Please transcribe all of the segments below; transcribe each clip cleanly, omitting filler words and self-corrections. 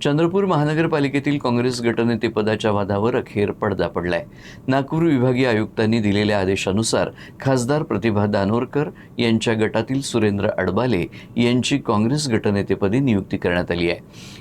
चंद्रपूर महानगरपालिकेतील काँग्रेस गटनेतेपदाच्या वादावर अखेर पडदा पडलाय। नागपूर विभागीय आयुक्तांनी दिलेल्या आदेशानुसार खासदार प्रतिभा दानोरकर यांच्या गटातील सुरेंद्र अडबाले यांची काँग्रेस गटनेतेपदी नियुक्ती करण्यात आली आहे।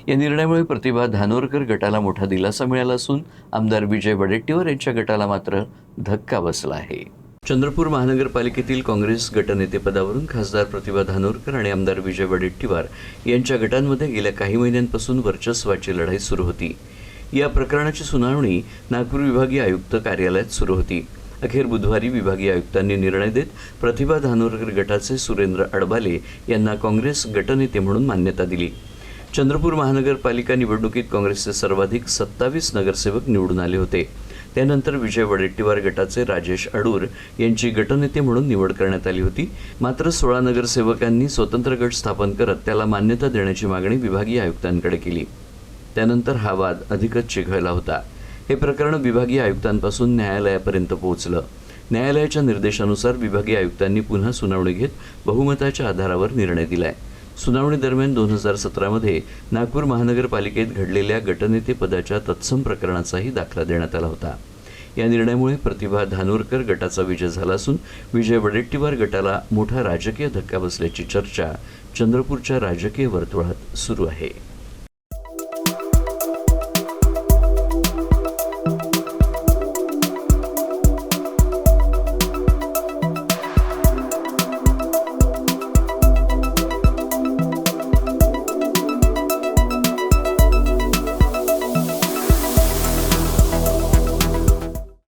या निर्णयामुळे प्रतिभा दानोरकर गटाला मोठा दिलासा मिळाला असून आमदार विजय वडेट्टीवार यांच्या गटाला मात्र धक्का बसला आहे। चंद्रपूर महानगरपालिकेतील काँग्रेस गटनेतेपदावरून खासदार प्रतिभा दानोरकर आणि आमदार विजय वडेट्टीवार यांच्या गटांमध्ये गेल्या काही महिन्यांपासून वर्चस्वाची लढाई सुरू होती। या प्रकरणाची सुनावणी नागपूर विभागीय आयुक्त कार्यालयात सुरू होती। अखेर बुधवारी विभागीय आयुक्तांनी निर्णय देत प्रतिभा दानोरकर गटाचे सुरेंद्र अडबाले यांना काँग्रेस गटनेते म्हणून मान्यता दिली। चंद्रपूर महानगरपालिका निवडणुकीत काँग्रेसचे सर्वाधिक 27 नगरसेवक निवडून आले होते। त्यानंतर विजय वडेट्टीवार गटाचे राजेश अडूर यांची गटनेते म्हणून निवड करण्यात आली होती। मात्र 16 नगरसेवकांनी स्वतंत्र गट स्थापन करत त्याला मान्यता देण्याची मागणी विभागीय आयुक्तांकडे केली। त्यानंतर हा वाद अधिकच चिघळला होता। हे प्रकरण विभागीय आयुक्तांपासून न्यायालयापर्यंत पोहोचलं। न्यायालयाच्या निर्देशानुसार विभागीय आयुक्तांनी पुन्हा सुनावणी घेत बहुमताच्या आधारावर निर्णय दिलाय। सुनावणी दरम्यान 2017 मध्ये नागपूर महानगरपालिकेत घडलेल्या गटनेते पदाच्या तत्सम प्रकरणाचाही दाखला देण्यात आला होता। या निर्णयामुळे प्रतिभा दानोरकर गटाचा विजय झाला असून विजय वडेट्टीवार गटाला मोठा राजकीय धक्का बसल्याची चर्चा चंद्रपूरच्या राजकीय वर्तुळात सुरू आहे।